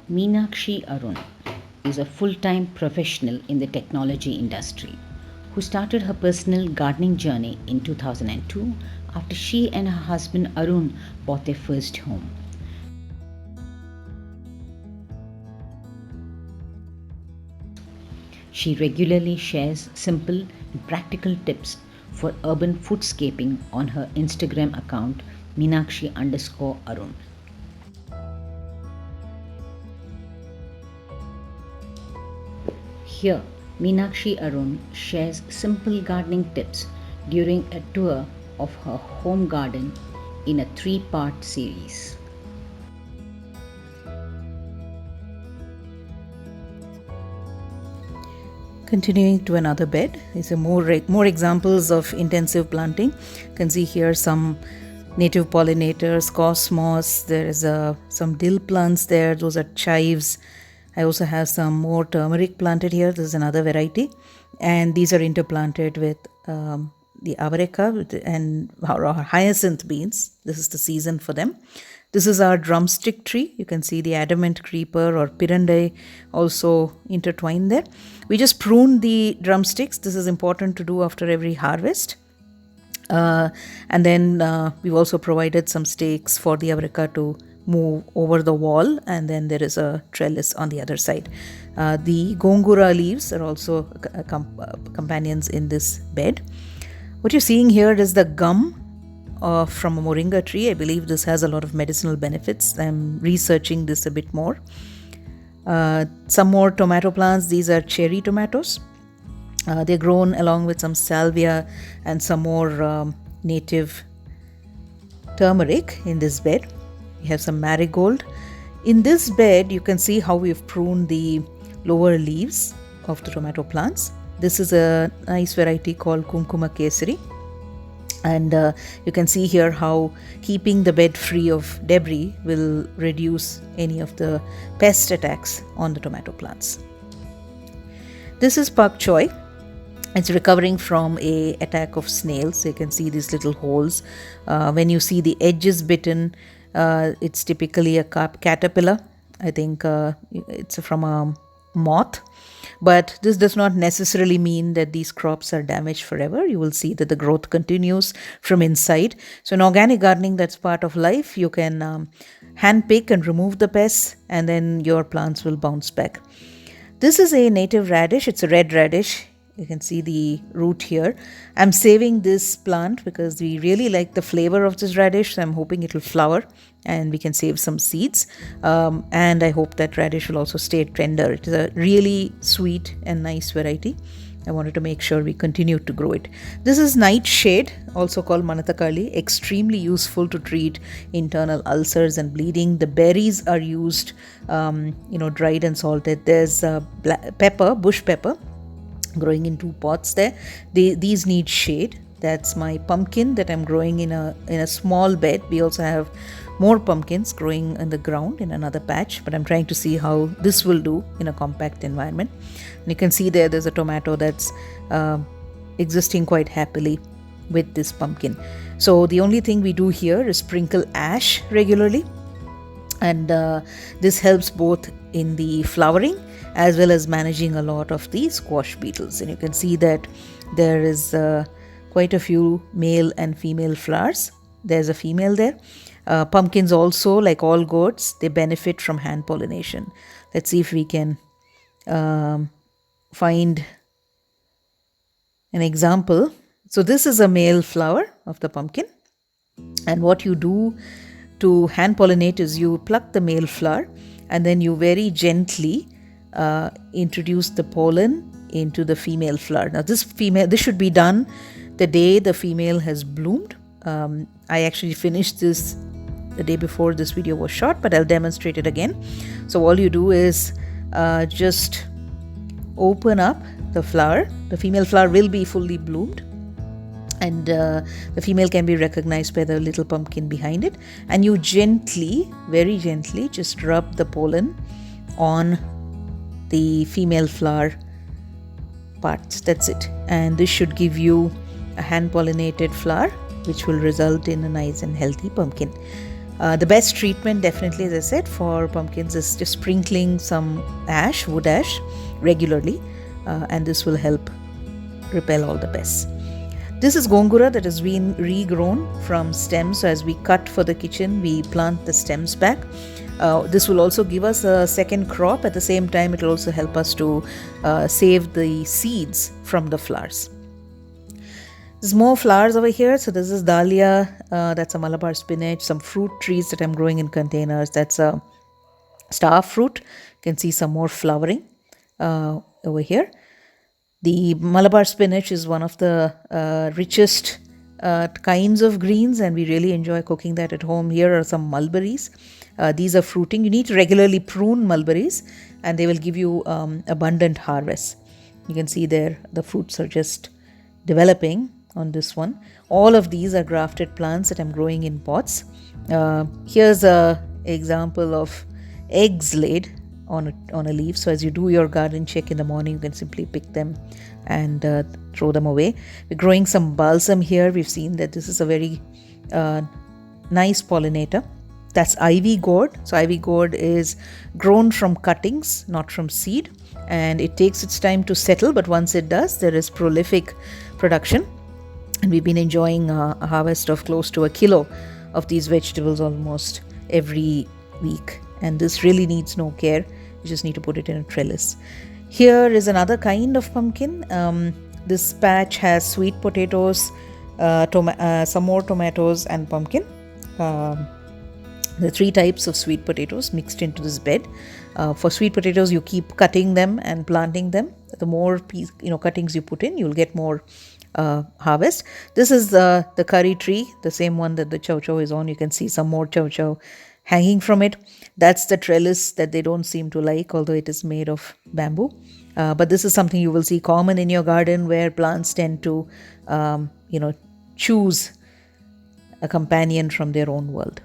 Meenakshi Arun is a full-time professional in the technology industry who started her personal gardening journey in 2002 after she and her husband Arun bought their first home. She regularly shares simple and practical tips for urban foodscaping on her Instagram account Meenakshi_Arun. Here, Meenakshi Arun shares simple gardening tips during a tour of her home garden in a 3-part series. Continuing to another bed is more examples of intensive planting. You can see here some native pollinators, cosmos. There is some dill plants there. Those are chives. I also have some more turmeric planted here. This is another variety, and these are interplanted with the avarika and our hyacinth beans. This is the season for them. This is our drumstick tree. You can see the adamant creeper or pirandai also intertwined there. We just pruned the drumsticks. This is important to do after every harvest. And then we've also provided some stakes for the avarika to move over the wall, and then there is a trellis on the other side. The gongura leaves are also companions in this bed. What you're seeing here is the gum from a moringa tree. I believe this has a lot of medicinal benefits. I'm researching this a bit more. Some more tomato plants. These are cherry tomatoes. They're grown along with some salvia and some more native turmeric in this bed. We have some marigold. In this bed, you can see how we've pruned the lower leaves of the tomato plants. This is a nice variety called Kumkuma Kesari. And you can see here how keeping the bed free of debris will reduce any of the pest attacks on the tomato plants. This is pak choi. It's recovering from an attack of snails. You can see these little holes. When you see the edges bitten, it's typically a caterpillar. I think it's from a moth. But this does not necessarily mean that these crops are damaged forever. You will see that the growth continues from inside. So in organic gardening, that's part of life. You can hand pick and remove the pests, and then your plants will bounce back. This is a native radish. It's a red radish. You can see the root here. I'm saving this plant because we really like the flavor of this radish. So I'm hoping it will flower and we can save some seeds. And I hope that radish will also stay tender. It is a really sweet and nice variety. I wanted to make sure we continue to grow it. This is nightshade, also called Manatakali, extremely useful to treat internal ulcers and bleeding. The berries are used, dried and salted. There's pepper, bush pepper, growing in 2 pots there. These need shade. That's my pumpkin that I'm growing in a small bed. We also have more pumpkins growing in the ground in another patch, but I'm trying to see how this will do in a compact environment. And you can see there's a tomato that's existing quite happily with this pumpkin. So the only thing we do here is sprinkle ash regularly, and this helps both in the flowering as well as managing a lot of the squash beetles. And you can see that there is quite a few male and female flowers. There's a female there. Pumpkins also, like all gourds, they benefit from hand pollination. Let's see if we can find an example. So this is a male flower of the pumpkin. And what you do to hand pollinate is you pluck the male flower and then you very gently introduce the pollen into the female flower. Now this should be done the day the female has bloomed. I actually finished this the day before this video was shot, but I'll demonstrate it again. So all you do is just open up the flower. The female flower will be fully bloomed, and the female can be recognized by the little pumpkin behind it. And you gently, very gently, just rub the pollen on the female flower parts. That's it. And this should give you a hand pollinated flower, which will result in a nice and healthy pumpkin. The best treatment, definitely, as I said, for pumpkins is just sprinkling some ash, wood ash, regularly, and this will help repel all the pests. This is gongura that has been regrown from stems. So as we cut for the kitchen, we plant the stems back. This will also give us a second crop. At the same time, it will also help us to save the seeds from the flowers. There's more flowers over here. So this is dahlia, that's a Malabar spinach, some fruit trees that I'm growing in containers. That's a star fruit. You can see some more flowering over here. The Malabar spinach is one of the richest kinds of greens, and we really enjoy cooking that at home. Here are some mulberries. These are fruiting. You need to regularly prune mulberries, and they will give you abundant harvest. You can see there the fruits are just developing on this one. All of these are grafted plants that I'm growing in pots. Here's a example of eggs laid on a leaf. So as you do your garden check in the morning, you can simply pick them and throw them away. We're growing some balsam here. We've seen that this is a very nice pollinator. That's ivy gourd. So ivy gourd is grown from cuttings, not from seed, and it takes its time to settle, but once it does, there is prolific production. And we've been enjoying a harvest of close to 1 kilo of these vegetables almost every week. And this really needs no care. You just need to put it in a trellis. Here is another kind of pumpkin. This patch has sweet potatoes, some more tomatoes, and pumpkin. The 3 types of sweet potatoes mixed into this bed. For sweet potatoes, you keep cutting them and planting them. The more cuttings you put in, you'll get more harvest. This is the curry tree, the same one that the chow chow is on. You can see some more chow chow hanging from it. That's the trellis that they don't seem to like, although it is made of bamboo. But this is something you will see common in your garden, where plants tend to choose a companion from their own world.